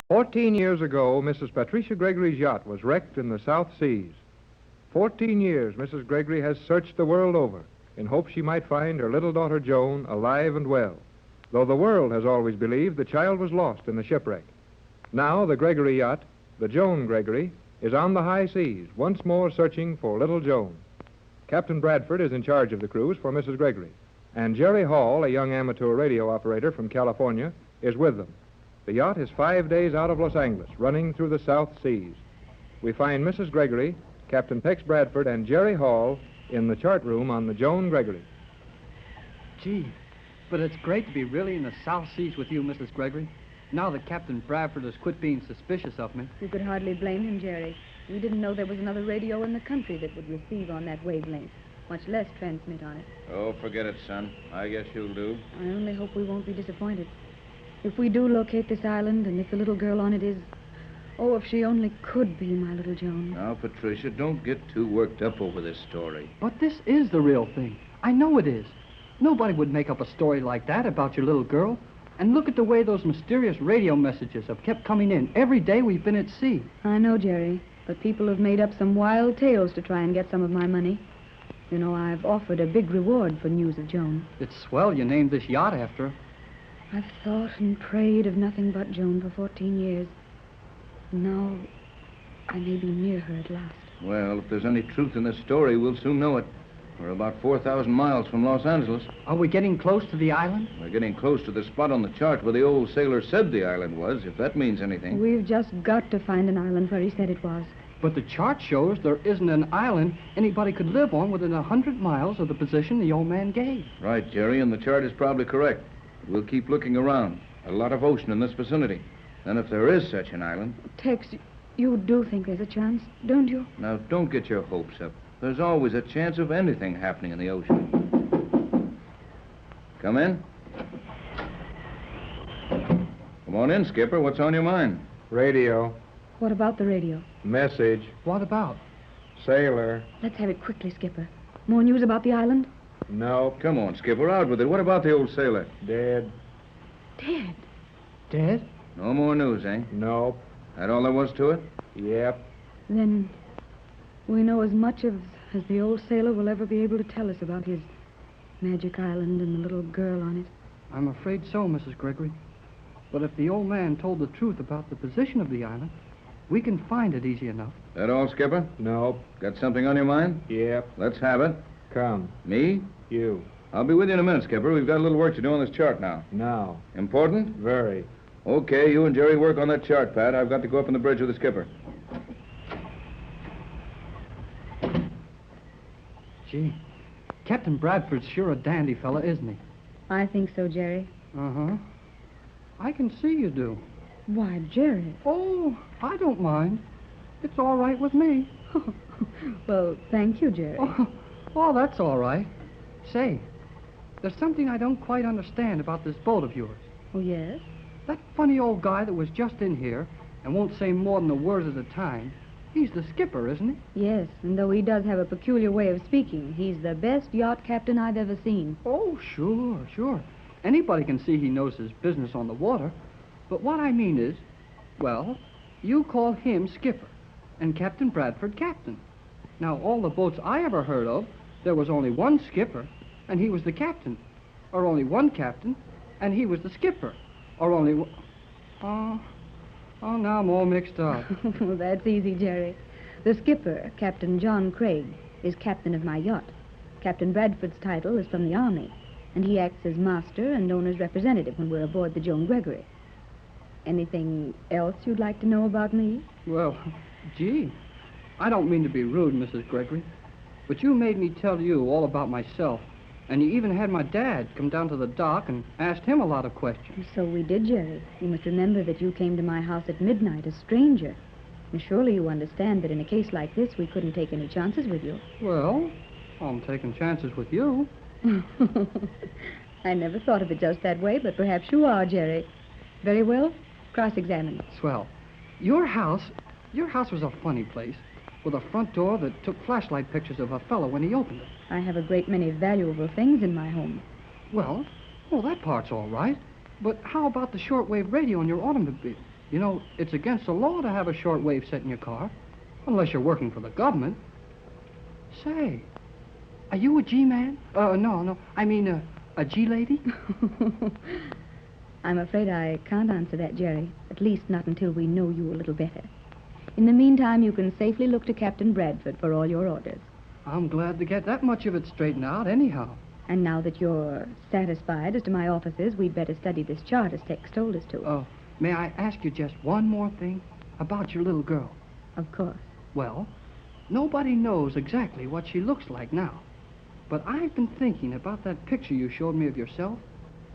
14 years ago, Mrs. Patricia Gregory's yacht was wrecked in the South Seas. 14 years Mrs. Gregory has searched the world over in hopes she might find her little daughter Joan alive and well, though the world has always believed the child was lost in the shipwreck. Now the Gregory yacht, the Joan Gregory, is on the high seas, once more searching for little Joan. Captain Bradford is in charge of the cruise for Mrs. Gregory, and Jerry Hall, a young amateur radio operator from California, is with them. The yacht is 5 days out of Los Angeles, running through the South Seas. We find Mrs. Gregory, Captain Pex Bradford, and Jerry Hall in the chart room on the Joan Gregory. Gee, but it's great to be really in the South Seas with you, Mrs. Gregory. Now that Captain Bradford has quit being suspicious of me. You could hardly blame him, Jerry. We didn't know there was another radio in the country that would receive on that wavelength, much less transmit on it. Oh, forget it, son. I guess you'll do. I only hope we won't be disappointed. If we do locate this island, and if the little girl on it is... Oh, if she only could be my little Joan. Now, Patricia, don't get too worked up over this story. But this is the real thing. I know it is. Nobody would make up a story like that about your little girl. And look at the way those mysterious radio messages have kept coming in every day we've been at sea. I know, Jerry, but people have made up some wild tales to try and get some of my money. You know, I've offered a big reward for news of Joan. It's swell you named this yacht after her. I've thought and prayed of nothing but Joan for 14 years. Now, I may be near her at last. Well, if there's any truth in this story, we'll soon know it. We're about 4,000 miles from Los Angeles. Are we getting close to the island? We're getting close to the spot on the chart where the old sailor said the island was, if that means anything. We've just got to find an island where he said it was. But the chart shows there isn't an island anybody could live on within 100 miles of the position the old man gave. Right, Jerry, and the chart is probably correct. We'll keep looking around. A lot of ocean in this vicinity. And if there is such an island... Tex, you do think there's a chance, don't you? Now, don't get your hopes up. There's always a chance of anything happening in the ocean. Come in. Come on in, Skipper. What's on your mind? Radio. What about the radio? Message. What about? Sailor. Let's have it quickly, Skipper. More news about the island? Nope. Come on, Skipper, out with it. What about the old sailor? Dead. Dead? Dead? No more news, eh? Nope. That all there was to it? Yep. Then we know as much as the old sailor will ever be able to tell us about his magic island and the little girl on it. I'm afraid so, Mrs. Gregory. But if the old man told the truth about the position of the island, we can find it easy enough. That all, Skipper? Nope. Got something on your mind? Yep. Let's have it. Come. Me? You. I'll be with you in a minute, Skipper. We've got a little work to do on this chart now. Now. Important? Very. Okay, you and Jerry work on that chart, Pat. I've got to go up on the bridge with the skipper. Gee, Captain Bradford's sure a dandy fella, isn't he? I think so, Jerry. Uh-huh. I can see you do. Why, Jerry. Oh, I don't mind. It's all right with me. Well, thank you, Jerry. Oh, that's all right. Say, there's something I don't quite understand about this boat of yours. Oh, yes? That funny old guy that was just in here and won't say more than a word at a time, he's the skipper, isn't he? Yes, and though he does have a peculiar way of speaking, he's the best yacht captain I've ever seen. Oh, sure. Anybody can see he knows his business on the water. But what I mean is, well, you call him skipper and Captain Bradford captain. Now, all the boats I ever heard of, there was only one skipper, and he was the captain. Or only one captain, and he was the skipper. Or only one... Oh, now I'm all mixed up. Well, that's easy, Jerry. The skipper, Captain John Craig, is captain of my yacht. Captain Bradford's title is from the Army, and he acts as master and owner's representative when we're aboard the Joan Gregory. Anything else you'd like to know about me? Well, gee, I don't mean to be rude, Mrs. Gregory, but you made me tell you all about myself, and you even had my dad come down to the dock and asked him a lot of questions. So we did, Jerry. You must remember that you came to my house at midnight, a stranger. And surely you understand that in a case like this, we couldn't take any chances with you. Well, I'm taking chances with you. I never thought of it just that way, but perhaps you are, Jerry. Very well. Cross-examine. Swell. Your house was a funny place, with a front door that took flashlight pictures of a fellow when he opened it. I have a great many valuable things in my home. Well, that part's all right. But how about the shortwave radio in your automobile? You know, it's against the law to have a shortwave set in your car, unless you're working for the government. Say, are you a G-man? No, I mean a G-lady? I'm afraid I can't answer that, Jerry. At least not until we know you a little better. In the meantime, you can safely look to Captain Bradford for all your orders. I'm glad to get that much of it straightened out anyhow. And now that you're satisfied as to my offices, we'd better study this chart as Tex told us to. Oh, may I ask you just one more thing about your little girl? Of course. Well, nobody knows exactly what she looks like now. But I've been thinking about that picture you showed me of yourself.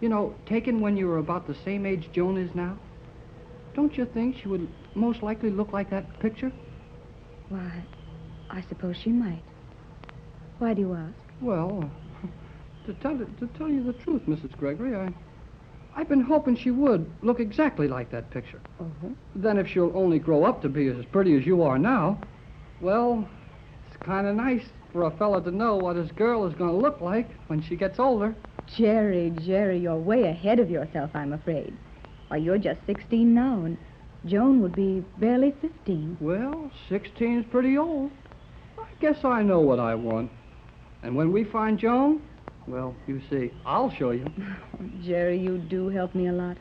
You know, taken when you were about the same age Joan is now. Don't you think she would most likely look like that picture? Why, I suppose she might. Why do you ask? Well, to tell you the truth, Mrs. Gregory, I've been hoping she would look exactly like that picture. Oh? Then if she'll only grow up to be as pretty as you are now, well, it's kind of nice for a fella to know what his girl is going to look like when she gets older. Jerry, you're way ahead of yourself, I'm afraid. Why, you're just 16 now, and Joan would be barely 15. Well, 16's pretty old. I guess I know what I want. And when we find Joan, well, you see, I'll show you. Oh, Jerry, you do help me a lot.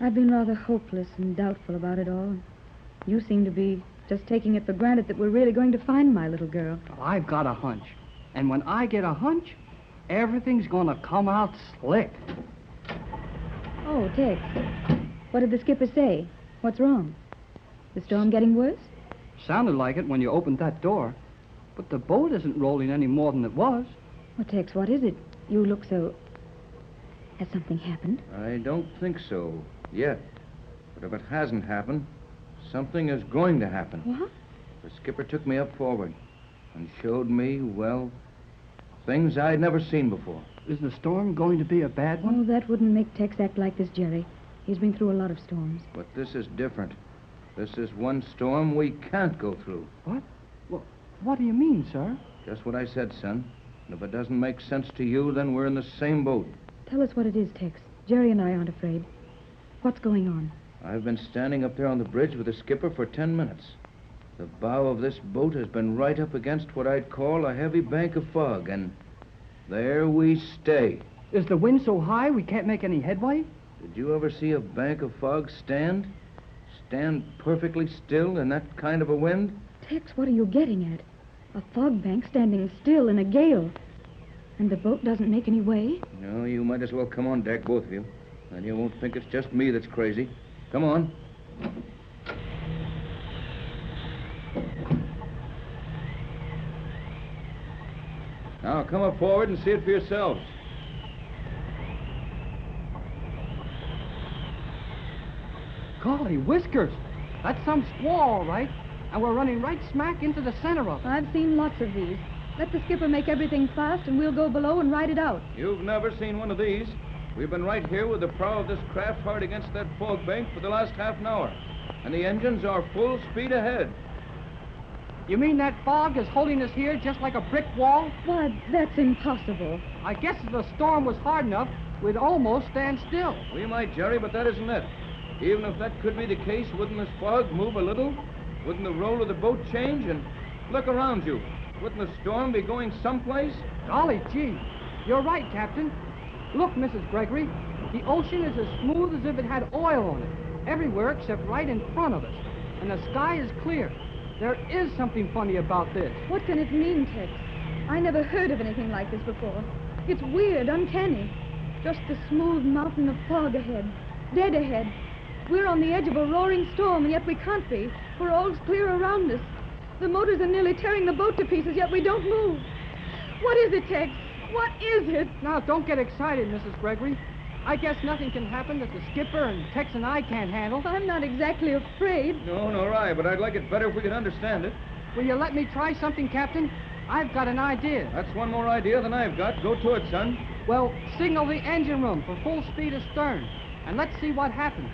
I've been rather hopeless and doubtful about it all. You seem to be just taking it for granted that we're really going to find my little girl. Well, I've got a hunch. And when I get a hunch, everything's going to come out slick. Oh, Tex. What did the skipper say? What's wrong? The storm getting worse? Sounded like it when you opened that door. But the boat isn't rolling any more than it was. Well, Tex, what is it? You look so... Has something happened? I don't think so yet. But if it hasn't happened, something is going to happen. What? The skipper took me up forward and showed me, well, things I'd never seen before. Is the storm going to be a bad one? Oh, that wouldn't make Tex act like this, Jerry. He's been through a lot of storms. But this is different. This is one storm we can't go through. What? Well, what do you mean, sir? Just what I said, son. And if it doesn't make sense to you, then we're in the same boat. Tell us what it is, Tex. Jerry and I aren't afraid. What's going on? I've been standing up there on the bridge with the skipper for 10 minutes. The bow of this boat has been right up against what I'd call a heavy bank of fog, and there we stay. Is the wind so high we can't make any headway? Did you ever see a bank of fog stand? Stand perfectly still in that kind of a wind? Tex, what are you getting at? A fog bank standing still in a gale. And the boat doesn't make any way? No, you might as well come on deck, both of you. Then you won't think it's just me that's crazy. Come on. Now, come up forward and see it for yourselves. Golly whiskers! That's some squall, all right. And we're running right smack into the center of it. I've seen lots of these. Let the skipper make everything fast, and we'll go below and ride it out. You've never seen one of these. We've been right here with the prow of this craft hard against that fog bank for the last half an hour. And the engines are full speed ahead. You mean that fog is holding us here just like a brick wall? Why, that's impossible. I guess if the storm was hard enough, we'd almost stand still. We might, Jerry, but that isn't it. Even if that could be the case, wouldn't this fog move a little? Wouldn't the roll of the boat change? And look around you. Wouldn't the storm be going someplace? Golly gee, you're right, Captain. Look, Mrs. Gregory, the ocean is as smooth as if it had oil on it, everywhere except right in front of us. And the sky is clear. There is something funny about this. What can it mean, Tex? I never heard of anything like this before. It's weird, uncanny. Just the smooth mountain of fog ahead, dead ahead. We're on the edge of a roaring storm, and yet we can't be, for all's clear around us. The motors are nearly tearing the boat to pieces, yet we don't move. What is it, Tex? What is it? Now, don't get excited, Mrs. Gregory. I guess nothing can happen that the skipper and Tex and I can't handle. I'm not exactly afraid. No, nor I, but I'd like it better if we could understand it. Will you let me try something, Captain? I've got an idea. That's one more idea than I've got. Go to it, son. Well, signal the engine room for full speed astern, and let's see what happens.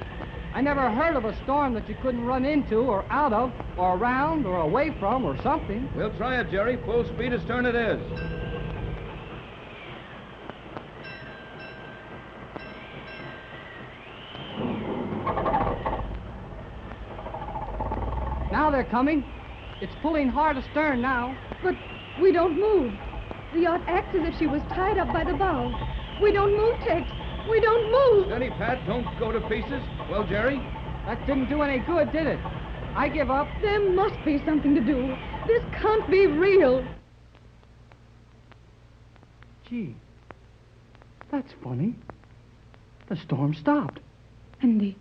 I never heard of a storm that you couldn't run into or out of or around or away from or something. We'll try it, Jerry. Full speed astern it is. Now they're coming. It's pulling hard astern now. But we don't move. The yacht acts as if she was tied up by the bow. We don't move, Tex. We don't move. Steady, Pat. Don't go to pieces. Well, Jerry? That didn't do any good, did it? I give up. There must be something to do. This can't be real. Gee, that's funny. The storm stopped. And the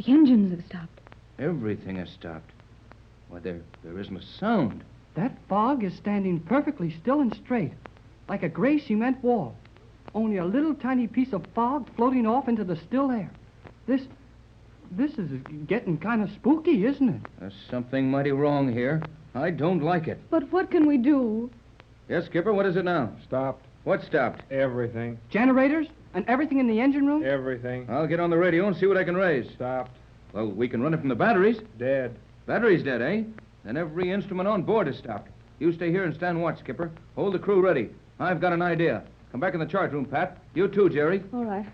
engines have stopped. Everything has stopped. Why, there isn't a sound. That fog is standing perfectly still and straight, like a gray cement wall. Only a little tiny piece of fog floating off into the still air. This is getting kind of spooky, isn't it? There's something mighty wrong here. I don't like it. But what can we do? Yes, Skipper, what is it now? Stopped. What stopped? Everything. Generators and everything in the engine room? Everything. I'll get on the radio and see what I can raise. Stopped. Well, we can run it from the batteries. Dead. Battery's dead, eh? Then every instrument on board is stopped. You stay here and stand watch, Skipper. Hold the crew ready. I've got an idea. Come back in the chart room, Pat. You too, Jerry. All right.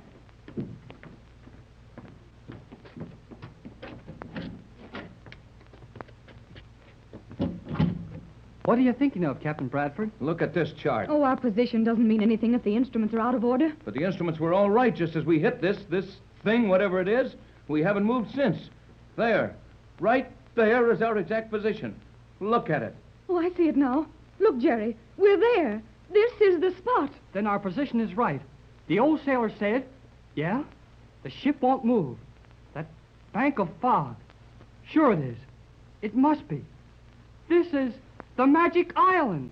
What are you thinking of, Captain Bradford? Look at this chart. Oh, our position doesn't mean anything if the instruments are out of order. But the instruments were all right just as we hit this thing, whatever it is. We haven't moved since. There. Right there is our exact position. Look at it. Oh, I see it now. Look, Jerry, we're there. This is the spot. Then our position is right. The old sailor said, yeah, the ship won't move. That bank of fog. Sure it is. It must be. This is the magic island.